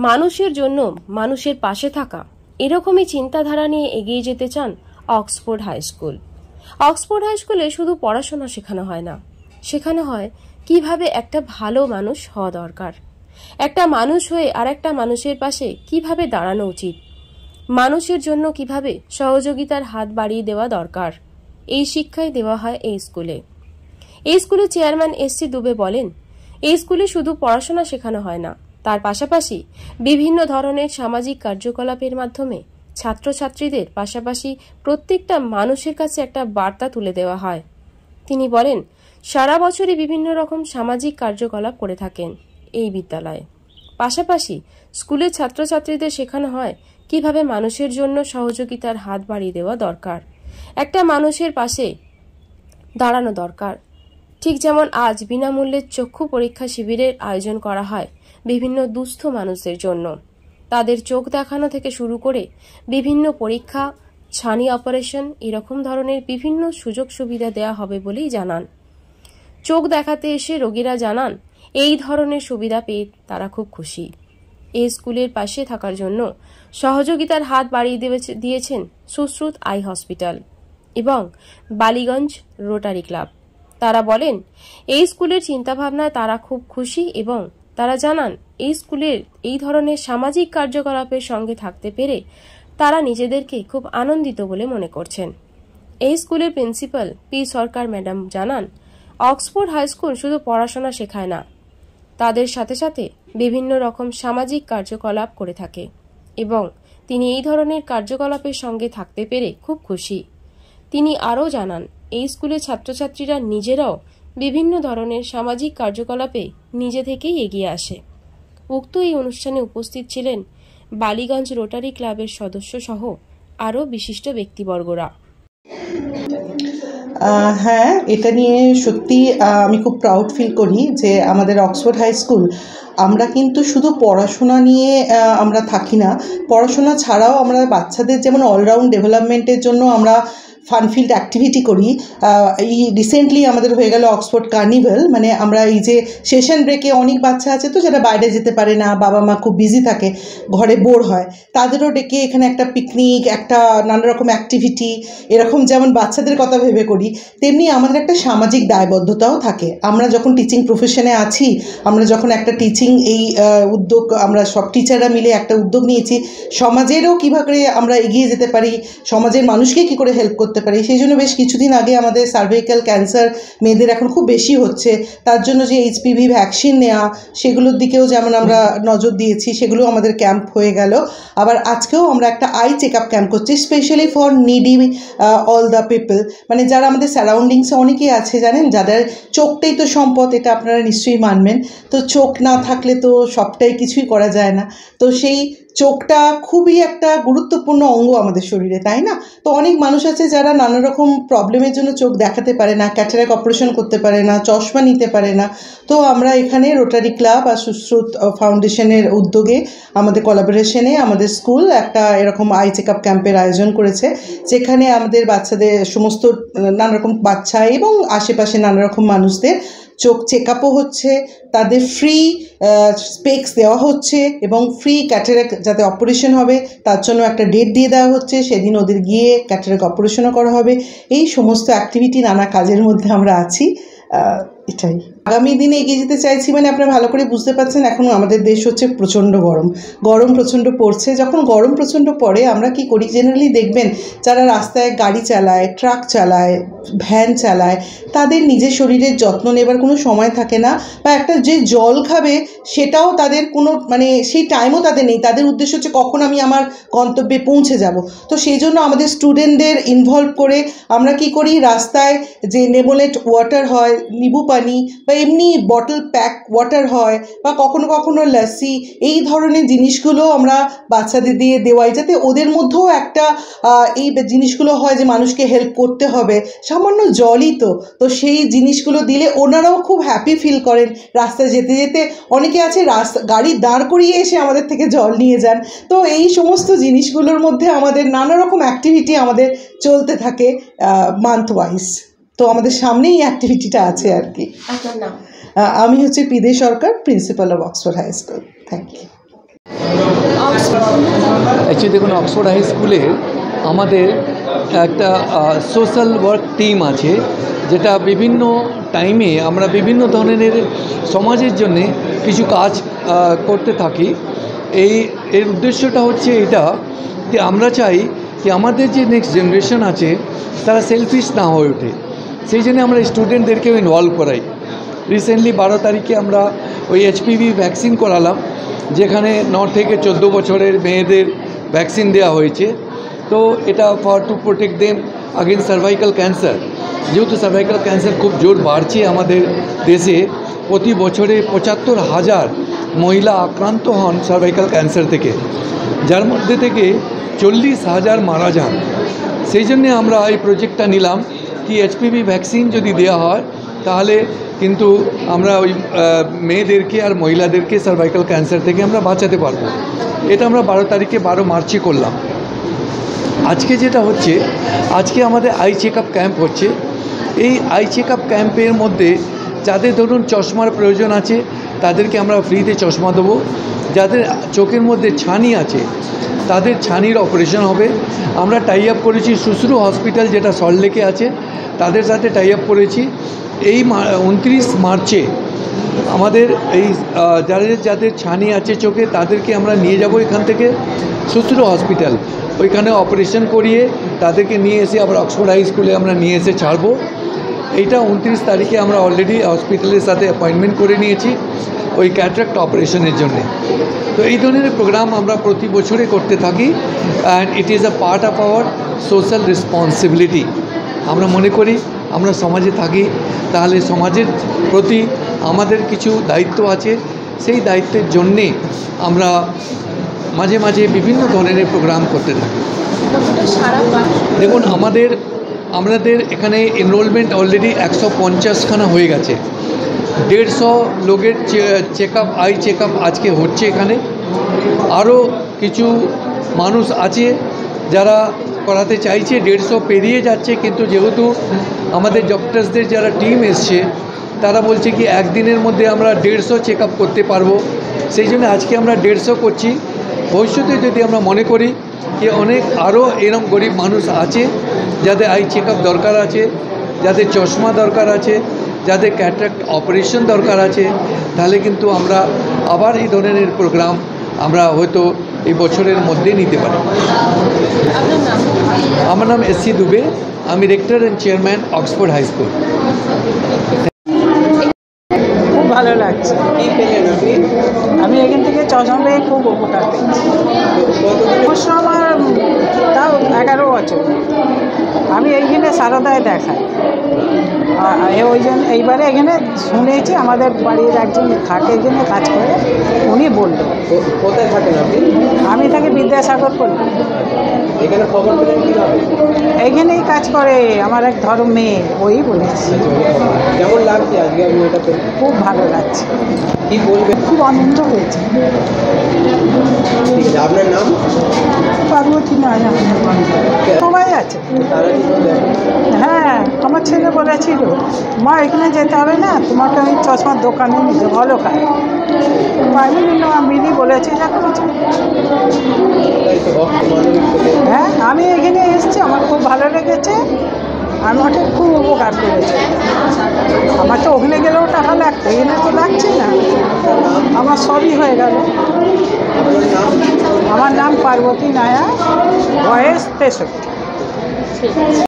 মানুষের জন্য মানুষের পাশে থাকা এরকমই চিন্তাধারা নিয়ে এগিয়ে যেতে চান Oxford high school. Oxford high স্কুলে শুধু পড়াশোনা শেখানো হয় না, শেখানো হয় কিভাবে একটা ভালো মানুষ হওয়া দরকার, একটা মানুষ হয়ে আর একটা মানুষের পাশে কিভাবে দাঁড়ানো উচিত, মানুষের জন্য কিভাবে সহযোগিতার হাত বাড়িয়ে দেওয়া দরকার। এই শিক্ষাই দেওয়া হয় এই স্কুলে। এই স্কুলের চেয়ারম্যান এস.সি. দুবে বলেন, এই স্কুলে শুধু পড়াশোনা শেখানো হয় না, তার পাশাপাশি বিভিন্ন ধরনের সামাজিক কার্যকলাপের মাধ্যমে ছাত্রছাত্রীদের পাশাপাশি প্রত্যেকটা মানুষের কাছে একটা বার্তা তুলে দেওয়া হয়। তিনি বলেন, সারা বছরই বিভিন্ন রকম সামাজিক কার্যকলাপ করে থাকেন এই বিদ্যালয়ে। পাশাপাশি স্কুলের ছাত্রছাত্রীদের শেখানো হয় কিভাবে মানুষের জন্য সহযোগিতার হাত বাড়িয়ে দেওয়া দরকার, একটা মানুষের পাশে দাঁড়ানো দরকার। ঠিক যেমন আজ বিনামূল্যে চক্ষু পরীক্ষা শিবিরের আয়োজন করা হয় বিভিন্ন দুস্থ মানুষদের জন্য। তাদের চোখ দেখানো থেকে শুরু করে বিভিন্ন পরীক্ষা, ছানি অপারেশন এরকম ধরনের বিভিন্ন সুযোগ সুবিধা দেওয়া হবে বলেই জানান। চোখ দেখাতে এসে রোগীরা জানান এই ধরনের সুবিধা পেয়ে তারা খুব খুশি। এই স্কুলের পাশে থাকার জন্য সহযোগিতার হাত বাড়িয়ে দিয়েছেন সুশ্রুত আই হসপিটাল এবং বালিগঞ্জ রোটারি ক্লাব। তারা বলেন, এই স্কুলের চিন্তাভাবনায় তারা খুব খুশি এবং তারা জানান এই স্কুলের এই ধরনের সামাজিক কার্যকলাপের সঙ্গে থাকতে পেরে তারা নিজেদেরকে খুব আনন্দিত বলে মনে করছেন। এই স্কুলের প্রিন্সিপাল পি সরকার ম্যাডাম জানান, অক্সফোর্ড হাই স্কুল শুধু পড়াশোনা শেখায় না, তাদের সাথে সাথে বিভিন্ন রকম সামাজিক কার্যকলাপ করে থাকে এবং তিনি এই ধরনের কার্যকলাপের সঙ্গে থাকতে পেরে খুব খুশি। তিনি আরও জানান, এই স্কুলের ছাত্রছাত্রীরা নিজেরাও বিভিন্ন ধরনের সামাজিক কার্যকলাপে নিজে থেকেই এগিয়ে আসে। উক্ত এই অনুষ্ঠানে উপস্থিত ছিলেন বালিগঞ্জ রোটারি ক্লাবের সদস্য সহ আরও বিশিষ্ট ব্যক্তিবর্গরা। হ্যাঁ, এটা নিয়ে সত্যি আমি খুব প্রাউড ফিল করি যে আমাদের অক্সফোর্ড হাই স্কুল, আমরা কিন্তু শুধু পড়াশোনা নিয়ে আমরা থাকি না, পড়াশোনা ছাড়াও আমরা বাচ্চাদের যেমন অলরাউন্ড ডেভেলপমেন্টের জন্য আমরা ফানফিল্ড অ্যাক্টিভিটি করি। এই রিসেন্টলি আমাদের হয়ে গেল অক্সফোর্ড কার্নিভাল, মানে আমরা এই যে সেশন ব্রেকে অনেক বাচ্চা আছে তো যারা বাইরে যেতে পারে না, বাবা মা খুব বিজি থাকে, ঘরে বোর হয়, তাদেরও ডেকে এখানে একটা পিকনিক, একটা নানা রকম অ্যাক্টিভিটি, এরকম যেমন বাচ্চাদের কথা ভেবে করি, তেমনি আমাদের একটা সামাজিক দায়বদ্ধতাও থাকে। আমরা যখন টিচিং প্রফেশনে আছি, আমরা যখন একটা টিচিং এই উদ্যোগ, আমরা সব টিচাররা মিলে একটা উদ্যোগ নিয়েছি, সমাজেরও কীভাবে আমরা এগিয়ে যেতে পারি, সমাজের মানুষকে কী করে হেল্প করতে পারি, সেই জন্য বেশ কিছুদিন আগে আমাদের সার্ভাইকাল ক্যান্সার মেয়েদের এখন খুব বেশি হচ্ছে, তার জন্য যে HPV ভ্যাকসিন নেওয়া, সেগুলোর দিকেও যেমন আমরা নজর দিয়েছি, সেগুলো আমাদের ক্যাম্প হয়ে গেল। আবার আজকেও আমরা একটা আই চেক আপ ক্যাম্প করছি specially for needy all the people, মানে যারা আমাদের সারাউন্ডিংসে অনেকেই আছে জানেন, যাদের চোখটাই তো সম্পদ, এটা আপনারা নিশ্চয়ই মানবেন। তো চোখ না থাকলে তো সবটাই কিছুই করা যায় না। তো সেই চোখটা খুবই একটা গুরুত্বপূর্ণ অঙ্গ আমাদের শরীরে, তাই না? তো অনেক মানুষ আছে যারা নানা রকম প্রবলেমের জন্য চোখ দেখাতে পারে না, ক্যাটারাক্ট অপারেশন করতে পারে না, চশমা নিতে পারে না। তো আমরা এখানে রোটারি ক্লাব আর সুশ্রুত ফাউন্ডেশনের উদ্যোগে, আমাদের কোলাবোরেশনে আমাদের স্কুল একটা এরকম আই চেক আপ ক্যাম্পের আয়োজন করেছে, যেখানে আমাদের বাচ্চাদের সমস্ত নানা রকম বাচ্চা এবং আশেপাশে নানা রকম মানুষদের চোখ চেক আপও হচ্ছে, তাদের ফ্রি স্পেক্স দেওয়া হচ্ছে এবং ফ্রি ক্যাটারাক্ট যাতে অপারেশন হবে তার জন্য একটা ডেট দিয়ে দেওয়া হচ্ছে, সেদিন ওদের গিয়ে ক্যাটারাক্ট অপারেশনও করা হবে। এই সমস্ত অ্যাক্টিভিটি, নানা কাজের মধ্যে আমরা আছি। এটাই আগামী দিনে এগিয়ে যেতে চাইছি, মানে আপনারা ভালো করে বুঝতে পারছেন এখন আমাদের দেশ হচ্ছে প্রচণ্ড গরম প্রচণ্ড পড়ছে। যখন গরম প্রচণ্ড পড়ে আমরা কি করি, জেনারেলি দেখবেন যারা রাস্তায় গাড়ি চালায়, ট্রাক চালায়, ভ্যান চালায়, তাদের নিজের শরীরের যত্ন নেবার কোনো সময় থাকে না, বা একটা যে জল খাবে সেটাও তাদের কোনো মানে সেই টাইমও তাদের নেই। তাদের উদ্দেশ্য হচ্ছে কখন আমি আমার গন্তব্যে পৌঁছে যাব। তো সেই জন্য আমাদের স্টুডেন্টদের ইনভলভ করে আমরা কি করি, রাস্তায় যে নেবোলেট ওয়াটার হয়, নিবু পানি, বা এমনি বটল প্যাক ওয়াটার হয়, বা কখনো কখনো লস্যি, এই ধরনের জিনিসগুলো আমরা বাচ্চাদের দিয়ে দেওয়াই, যাতে ওদের মধ্যেও একটা এই জিনিসগুলো হয় যে মানুষকে হেল্প করতে হবে, সামান্য জলই তো সেই জিনিসগুলো দিলে ওনারাও খুব হ্যাপি ফিল করেন। রাস্তায় যেতে যেতে অনেকে আছে গাড়ি দাঁড় করিয়ে এসে আমাদের থেকে জল নিয়ে যান। তো এই সমস্ত জিনিসগুলোর মধ্যে আমাদের নানা রকম অ্যাক্টিভিটি আমাদের চলতে থাকে মান্থ ওয়াইজ। তো আমাদের সামনেই অ্যাক্টিভিটিটা আছে আর কি। আপনার নাম? আমি হচ্ছে Pide Sarkar, principal of Oxford high school. Thank you. Actually দেখুন, অক্সফোর্ড হাই স্কুলে আমাদের একটা সোশ্যাল ওয়ার্ক টিম আছে, যেটা বিভিন্ন টাইমে আমরা বিভিন্ন ধরনের সমাজের জন্যে কিছু কাজ করতে থাকি। এর উদ্দেশ্যটা হচ্ছে এটা যে আমরা চাই যে আমাদের যে নেক্সট জেনারেশন আছে তারা সেলফিশ না হয়ে ওঠে, সেই জন্য আমরা স্টুডেন্টদেরকেও ইনভলভ করাই। রিসেন্টলি 12 তারিখে আমরা ওই HPV ভ্যাকসিন করালাম, যেখানে 9 থেকে 14 বছরের মেয়েদের ভ্যাকসিন দেওয়া হয়েছে। তো এটা to protect them against cervical cancer. যেহেতু সার্ভাইকাল ক্যান্সার খুব জোর বাড়ছে আমাদের দেশে, প্রতি বছরে 75,000 মহিলা আক্রান্ত হন সার্ভাইকাল ক্যান্সার থেকে, যার মধ্যে থেকে 40,000 মারা যান। সেই জন্যে আমরা এই প্রজেক্টটা নিলাম কি HPV ভ্যাকসিন যদি দেওয়া হয় তাহলে কিন্তু আমরা ওই মেয়েদেরকে আর মহিলাদেরকে সার্ভাইকাল ক্যান্সার থেকে আমরা বাঁচাতে পারবো। এটা আমরা 12 তারিখে 12 মার্চে করলাম। আজকে যেটা হচ্ছে, আজকে আমাদের আই চেক আপ ক্যাম্প হচ্ছে। এই আই চেক আপ ক্যাম্পের মধ্যে যাদের ধরুন চশমার প্রয়োজন আছে তাদেরকে আমরা ফ্রিতে চশমা দেবো। যাদের চোখের মধ্যে ছানি আছে তাদের ছানির অপারেশন হবে। আমরা টাই আপ করেছি শুশ্রু হসপিটাল, যেটা সল্টলেকে আছে, তাদের সাথে টাই আপ করেছি। এই 29 মার্চে আমাদের এই যাদের ছানি আছে চোখে তাদেরকে আমরা নিয়ে যাব এখান থেকে শুশ্রু হসপিটাল, ওইখানে অপারেশন করিয়ে তাদেরকে নিয়ে এসে আবার অক্সফোর্ড হাই স্কুলে আমরা নিয়ে এসে ছাড়বো। এইটা 29 তারিখে আমরা অলরেডি হসপিটালের সাথে অ্যাপয়েন্টমেন্ট করে নিয়েছি ওই ক্যাটারাক্ট অপারেশনের জন্য। তো এই ধরনের প্রোগ্রাম আমরা প্রতি বছরে করতে থাকি, and it is a part of our social responsibility. আমরা মনে করি আমরা সমাজে থাকি, তাহলে সমাজের প্রতি আমাদের কিছু দায়িত্ব আছে। সেই দায়িত্বের জন্যে আমরা মাঝে মাঝে বিভিন্ন ধরনের প্রোগ্রাম করতে থাকি। দেখুন, আমাদের এখানে এনরোলমেন্ট অলরেডি 150খানা হয়ে গেছে। 150 লোকের আই চেক আপ আজকে হচ্ছে এখানে। আরও কিছু মানুষ আছে যারা করাতে চাইছে, 150 পেরিয়ে যাচ্ছে, কিন্তু যেহেতু আমাদের ডক্টরসদের যারা টিম এসছে তারা বলছে কি একদিনের মধ্যে আমরা 150 চেক আপ করতে পারবো, সেই জন্য আজকে আমরা 150 করছি। ভবিষ্যতে যদি আমরা মনে করি যে অনেক আরও এরকম গরিব মানুষ আছে যাদের আই চেক আপ দরকার আছে, যাদের চশমা দরকার আছে, যাদের ক্যাটারাক্ট অপারেশন দরকার আছে, তাহলে কিন্তু আমরা আবার এই ধরনের প্রোগ্রাম আমরা হয়তো এই বছরের মধ্যে নিতে পারি। আমার নাম SC দুবে, আমি rector and chairman Oxford high school. খুব ভালো লাগছে। আমি এখান থেকে চশমা পেয়ে খুব উপকার পেয়েছি। অবশ্য আমার তাও 11 বছর। আমি এইখানে সারদায় দেখাই, ওই জন্য এইবারে এখানে শুনেছি আমাদের বাড়ির একজন থাকে এখানে কাজ করে, উনি বললেন। কোথায় থাকেন আপনি? আমি থাকি বিদ্যাসাগর করলাম। এখানে খবর পেলেন কীভাবে? এইখানেই কাজ করে আমার এক ধরো মেয়ে, ওই বলেছি। কেমন লাগছে আজকে আপনি এটা পেয়ে? খুব ভালো লাগছে। কী বলবেন? খুব আনন্দ হয়েছে। ঠিক আছে, আপনার নাম? পার্বতী নায়া। সবাই আছে। হ্যাঁ, আমার ছেলে বলেছিল মা এখানে যেতে হবে না, তোমাকে আমি চশমার দোকানে নিতে, ভালো খাই। মিলি বলেছি যখন। হ্যাঁ, আমি এখানে এসেছি, আমার খুব ভালো লেগেছে, আমাকে খুব উপকার করেছে। আমার তো ওখানে গেলেও টাকা লাগতো, এখানে তো লাগছে না, আমার সবই হয়ে গেল। আমার নাম পার্বতী নায়া, বয়স 63।